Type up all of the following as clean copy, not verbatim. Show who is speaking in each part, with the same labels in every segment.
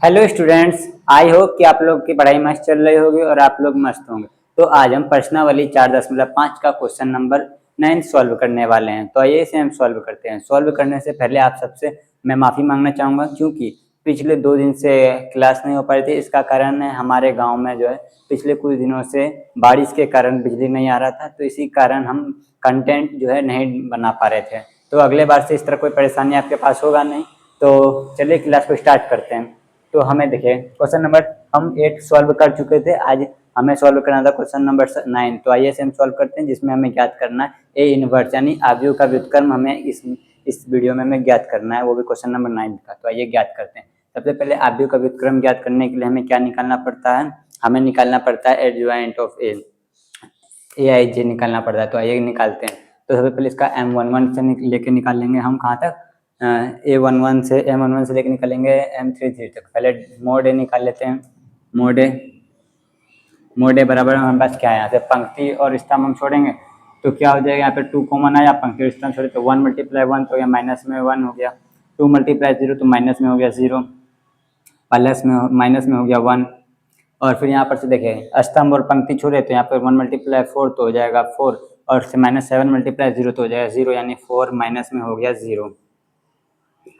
Speaker 1: Hello students, I hope कि आप लोग की पढ़ाई मस्त चल रही होगी और आप लोग मस्त होंगे। तो आज हम प्रश्नावली 4.5 का क्वेश्चन नंबर 9 सॉल्व करने वाले हैं। तो आइए इसे हम सॉल्व करते हैं। सॉल्व करने से पहले आप सबसे मैं माफ़ी मांगना चाहूँगा, क्योंकि पिछले 2 दिन से क्लास नहीं हो पाई थी। इसका कारण है हमारे गाँव में जो है पिछले कुछ दिनों से बारिश के कारण बिजली नहीं आ रहा था, तो इसी कारण हम कंटेंट जो है नहीं बना पा रहे थे। तो अगले बार से इस तरह कोई परेशानी आपके पास होगा नहीं। तो चलिए क्लास को स्टार्ट करते हैं। तो हमें देखिए क्वेश्चन नंबर हम 8 सॉल्व कर चुके थे। आज हमें सॉल्व करना था क्वेश्चन नंबर 9। तो आइए से हम सॉल्व करते हैं, जिसमें हमें ज्ञात करना है ए इनवर्स यानी आव्यूह का व्युत्क्रम। हमें इस वीडियो में हमें ज्ञात करना है, वो भी क्वेश्चन नंबर 9 का। तो आइए ज्ञात करते हैं। सबसे पहले आव्यूह का व्युत्क्रम ज्ञात करने के लिए हमें क्या निकालना पड़ता है? हमें निकालना पड़ता है एडजॉइंट ऑफ ए आई जे निकालना पड़ता है। तो आइए निकालते हैं। तो सबसे पहले इसका M11 से लेके निकालेंगे हम कहाँ तक, M11 से लेके निकालेंगे M33 तक। पहले मोड ए निकाल लेते हैं। मोड ए बराबर हमारे पास क्या है, यहाँ से पंक्ति और स्तंभ हम छोड़ेंगे तो क्या हो जाएगा, यहाँ पे 2 कॉमन आया, पंक्ति और स्तंभ छोड़े तो 1 × 1 तो यह माइनस में 1 हो गया, 2 × 0 तो माइनस में हो गया 0, प्लस में माइनस में हो गया 1। और फिर यहाँ पर से देखें स्तंभ और पंक्ति छोड़े तो यहाँ पर 1 × 4 तो हो जाएगा 4, और से -7 × 0 तो हो जाएगा 0, यानी 4 माइनस में हो गया 0।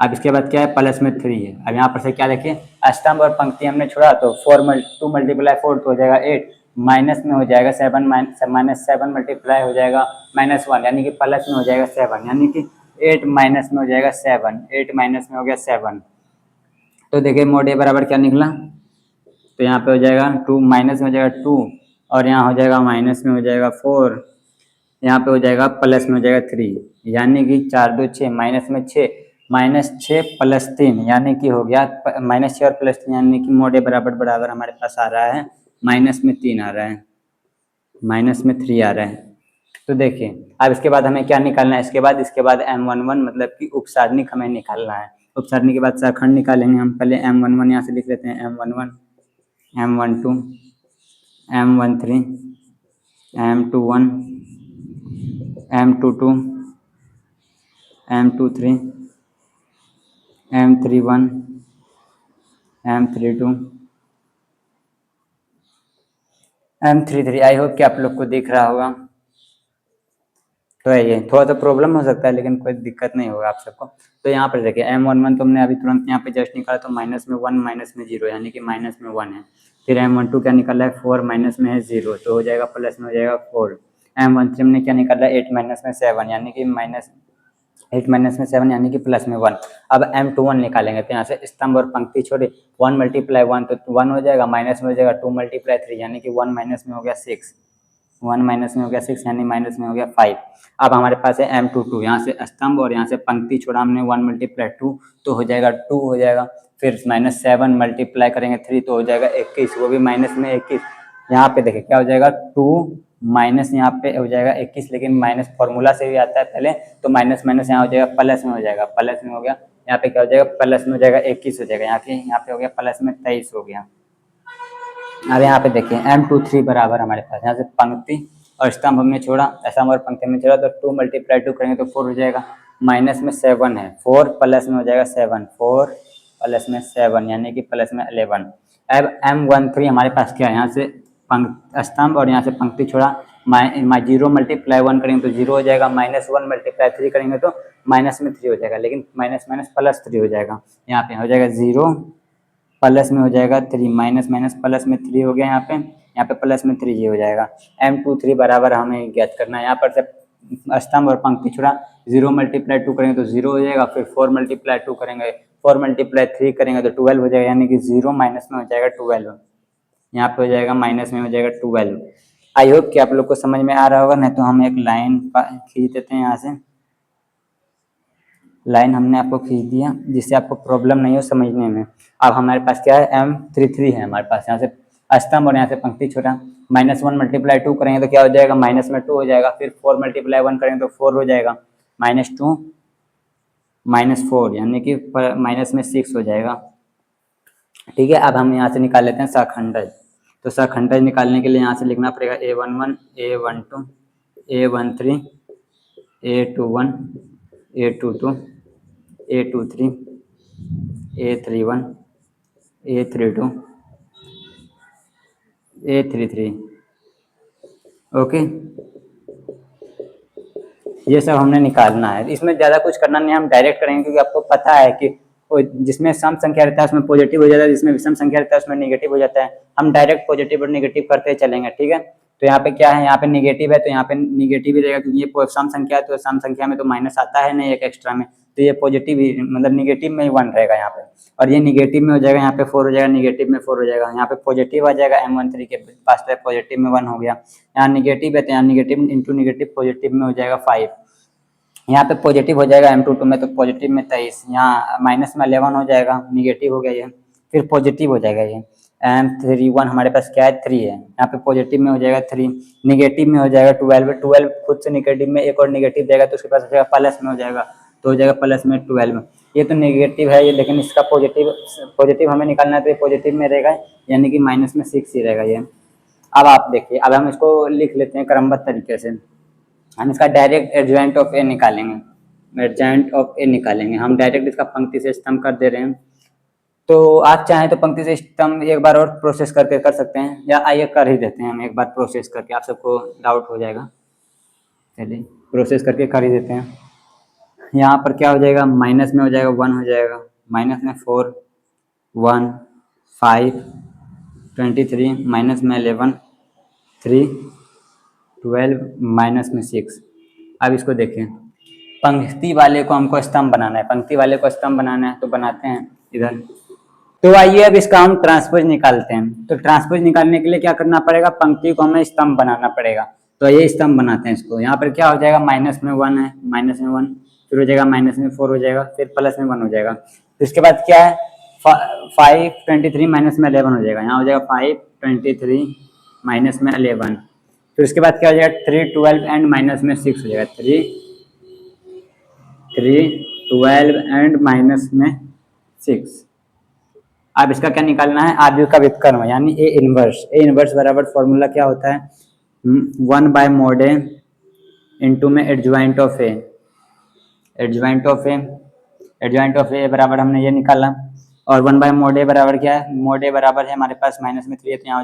Speaker 1: अब इसके बाद क्या है, प्लस में 3 है। अब यहाँ पर से क्या देखें, स्तंभ और पंक्ति हमने छोड़ा तो 2 × 4 तो हो जाएगा 8, माइनस में हो जाएगा 7, -7 मल्टीप्लाई हो जाएगा -1, यानी कि प्लस में हो जाएगा 7, यानी कि 8 माइनस में हो जाएगा 7, 8 माइनस में हो गया 7। तो देखिए मोड ए बराबर क्या निकला, तो यहाँ पे हो जाएगा 2 माइनस में हो जाएगा 2, और यहाँ हो जाएगा माइनस में हो जाएगा 4, यहाँ पे हो जाएगा प्लस में हो जाएगा 3, यानी कि 4 2 6 माइनस में 6, -6 + 3 यानी कि हो गया -6 और +3, यानी कि मोड ए बराबर बराबर हमारे पास आ रहा है -3 आ रहा है, -3 आ रहा है। तो देखिए अब इसके बाद हमें क्या निकालना है, इसके बाद M11 मतलब कि उपसारणिक हमें निकालना है। उपसारणिक के बाद शाखंड निकालेंगे हम। पहले M11 यहाँ से लिख लेते हैं, M11, M12, M13, M21, M22, M23, M31, M32, M33। I hope कि आप लोग को दिख रहा होगा। तो ये थोड़ा सा प्रॉब्लम हो सकता है, लेकिन कोई दिक्कत नहीं होगा आप सबको। तो यहाँ पर देखिए M11 तो हमने अभी तुरंत यहाँ पे जस्ट निकाला, तो माइनस में 1 माइनस में 0, यानी कि माइनस में 1 है। फिर M12 क्या निकाला है, 4 माइनस में है 0, तो हो जाएगा प्लस में हो जाएगा 4। M13 हमने क्या निकाला है, 8 माइनस में 7, यानी कि -8 माइनस में 7, यानी कि प्लस में 1। अब M21 निकालेंगे, तो यहाँ से स्तंभ और पंक्ति छोड़े 1 × 1 तो 1 हो जाएगा, माइनस में हो जाएगा 2 × 3, यानी कि 1 माइनस में हो गया 6, 1 माइनस में हो गया 6, यानी माइनस में हो गया 5। अब हमारे पास है M22, यहाँ से स्तंभ और यहाँ से पंक्ति छोड़ा हमने 1 × 2 तो हो जाएगा 2 हो जाएगा। फिर -7 मल्टीप्लाई करेंगे 3 तो हो जाएगा 21, वो भी माइनस में 21। यहाँ पे देखिए क्या हो जाएगा, 2 माइनस यहाँ पे हो जाएगा 21, लेकिन माइनस फॉर्मूला से भी आता है पहले, तो माइनस माइनस यहाँ हो जाएगा प्लस में हो जाएगा, प्लस में हो गया। यहाँ पे क्या हो जाएगा, प्लस में हो जाएगा 21 हो जाएगा, यहाँ पे हो गया प्लस में 23 हो गया। अब यहाँ पे देखिए M23 बराबर हमारे पास यहाँ से पंक्ति और स्तंभ हमने छोड़ा, स्तंभ और पंक्ति हमने छोड़ा, तो 2 × 2 करेंगे तो 4 हो जाएगा, माइनस में 7 है, 4 प्लस में हो जाएगा 7, 4 प्लस में 7, यानी कि प्लस में 11। अब M13 हमारे पास क्या है, यहाँ से स्तंभ और यहाँ से पंक्ति छोड़ा, 0 × 1 करेंगे तो 0 हो जाएगा, -1 × 3 करेंगे तो माइनस में 3 हो जाएगा, लेकिन माइनस माइनस प्लस 3 हो जाएगा, यहाँ पे हो जाएगा 0 प्लस में हो जाएगा 3, माइनस माइनस प्लस में 3 हो गया, यहाँ पे प्लस में 3 ये हो जाएगा। M23 बराबर हमें ज्ञात करना है। यहाँ पर से स्तंभ और पंक्ति छोड़ा, 0 × 2 करेंगे तो 0 हो जाएगा, फिर 4 × 2 करेंगे, 4 × 3 करेंगे तो 12 हो जाएगा, यानी कि 0 माइनस में हो जाएगा 12, यहाँ पे हो जाएगा माइनस में हो जाएगा 12। आई होप कि आप लोग को समझ में आ रहा होगा, नहीं तो हम एक लाइन खींच देते हैं। यहाँ से लाइन हमने आपको खींच दिया, जिससे आपको प्रॉब्लम नहीं हो समझने में। अब हमारे पास क्या है, M33 है हमारे पास, यहाँ से स्तंभ और यहाँ से पंक्ति छोटा, -1 × 2 करेंगे तो क्या हो जाएगा, माइनस में 2 हो जाएगा, फिर 4 × 1 करेंगे तो 4 हो जाएगा, -2 -4, यानी कि माइनस में 6 हो जाएगा। ठीक है, अब हम यहाँ से निकाल लेते हैं शाखंडज। तो शाखंडज निकालने के लिए यहाँ से लिखना पड़ेगा A11, A12, A13, A21, A22, A23, A31, A32 A33 okay. ये सब हमने निकालना है, इसमें ज़्यादा कुछ करना नहीं है, हम डायरेक्ट करेंगे क्योंकि आपको पता है कि जिसमें सम संख्या रहता है उसमें पॉजिटिव हो जाता है, जिसमें विषम संख्या रहता है उसमें नेगेटिव हो जाता है। हम डायरेक्ट पॉजिटिव और नेगेटिव करते चलेंगे, ठीक है। तो यहाँ पे क्या है, यहाँ पे नेगेटिव है तो यहाँ पे नेगेटिव ही रहेगा क्योंकि ये सम संख्या है, तो सम संख्या में तो माइनस आता है नहीं एक एक्स्ट्रा में, तो ये पॉजिटिव ही मतलब नेगेटिव में ही 1 रहेगा यहाँ पे, और ये नेगेटिव में हो जाएगा, यहाँ पे 4 हो जाएगा, नेगेटिव में 4 हो जाएगा, यहाँ पे पॉजिटिव आ जाएगा M13 के पास, पॉजिटिव में 1 हो गया, यहाँ निगेटिव है तो यहाँ निगेटिव इंटू निगेटिव पॉजिटिव में हो जाएगा 5, यहाँ पे पॉजिटिव हो जाएगा M22 में, तो पॉजिटिव में 23, यहाँ माइनस में 11 हो जाएगा, निगेटिव हो गया ये, फिर पॉजिटिव हो जाएगा ये M31 हमारे पास क्या है 3 है, यहाँ पे पॉजिटिव में हो जाएगा 3, निगेटिव में हो जाएगा 12 खुद से निगेटिव में एक और निगेटिव देगा तो उसके पास हो जाएगा प्लस में हो जाएगा, तो हो जाएगा प्लस में 12, ये तो नेगेटिव है ये, लेकिन इसका पॉजिटिव हमें निकालना है तो ये पॉजिटिव में रहेगा, यानी कि माइनस में 6 ही रहेगा ये। अब आप देखिए, अब हम इसको लिख लेते हैं क्रमबद्ध तरीके से, हम इसका डायरेक्ट एडजॉइंट ऑफ ए निकालेंगे, एडजॉइंट ऑफ ए निकालेंगे, हम डायरेक्ट इसका पंक्ति से स्तंभ कर दे रहे हैं। तो आप चाहें तो पंक्ति से स्तंभ एक बार और प्रोसेस करके कर सकते हैं, या आइए कर ही देते हैं हम एक बार प्रोसेस करके, आप सबको डाउट हो जाएगा। चलिए प्रोसेस करके कर ही देते हैं। यहाँ पर क्या हो जाएगा, माइनस में हो जाएगा 1 हो जाएगा, माइनस में 4 1 5 23, माइनस में 11 3 12, माइनस में 6। अब इसको देखें, पंक्ति वाले को हमको स्तंभ बनाना है, पंक्ति वाले को स्तंभ बनाना है तो बनाते हैं इधर। तो आइए अब इसका हम ट्रांसपोज निकालते हैं। तो ट्रांसपोज निकालने के लिए क्या करना पड़ेगा, पंक्ति को हमें स्तंभ बनाना पड़ेगा। तो ये स्तंभ बनाते हैं इसको। यहाँ पर क्या हो जाएगा, माइनस में 1 है, माइनस में 1, फिर हो जाएगा माइनस में 4 हो जाएगा, फिर प्लस में 1 हो जाएगा। फिर इसके बाद क्या है, 5 23 माइनस में 11 हो जाएगा, यहाँ हो जाएगा 5 23 माइनस में 11। फिर उसके बाद क्या हो जाएगा, 3 12 एंड माइनस में 6 हो जाएगा, 3 12 एंड माइनस में 6। अब इसका क्या निकालना है, आव्यूह का व्युत्क्रम यानी ए इनवर्स बराबर फॉर्मूला क्या होता है, 1 बाय मॉड ए इंटू में adjoint of A, adjoint of A बराबर हमने ये निकाला, और 1 बाय मॉड ए बराबर क्या है, मॉड ए बराबर है हमारे पास माइनस में 3 है, तो यहाँ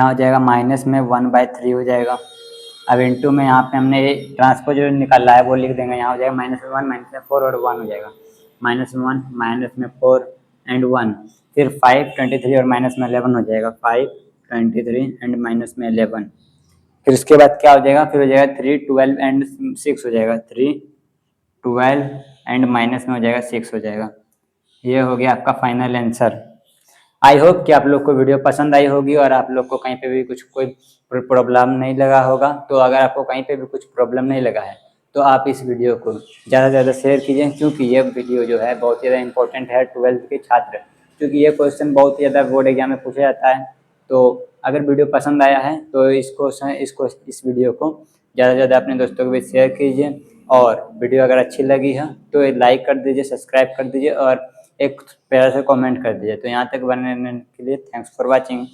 Speaker 1: हो जाएगा माइनस में 1/3 हो जाएगा। अब इंटू में यहाँ पे हमने ट्रांसपोज जो निकाला है वो लिख देंगे, यहाँ हो जाएगा माइनस में 1 माइनस में 4 और 1 हो जाएगा, माइनस में 1 माइनस में 4 एंड 1, फिर 5 23 और माइनस में 11 हो जाएगा, 5 23 एंड माइनस में 11। फिर उसके बाद क्या हो जाएगा, फिर हो जाएगा 3 12 एंड 6 हो जाएगा, 3 12 एंड माइनस में हो जाएगा 6 हो जाएगा। ये हो गया आपका फाइनल आंसर। आई होप कि आप लोग को वीडियो पसंद आई होगी और आप लोग को कहीं पे भी कुछ कोई प्रॉब्लम नहीं लगा होगा। तो अगर आपको कहीं पे भी कुछ प्रॉब्लम नहीं लगा है तो आप इस वीडियो को ज़्यादा से ज़्यादा शेयर कीजिए, क्योंकि ये वीडियो जो है बहुत ज़्यादा इंपॉर्टेंट है 12th के छात्र, क्योंकि ये क्वेश्चन बहुत ही ज़्यादा बोर्ड एग्जाम में पूछा जाता है। तो अगर वीडियो पसंद आया है तो इस वीडियो को ज़्यादा से ज़्यादा अपने दोस्तों के बीच शेयर कीजिए, और वीडियो अगर अच्छी लगी है तो लाइक कर दीजिए, सब्सक्राइब कर दीजिए और एक प्यारा सा कमेंट कर दीजिए। तो यहाँ तक बनने के लिए थैंक्स फॉर वाचिंग।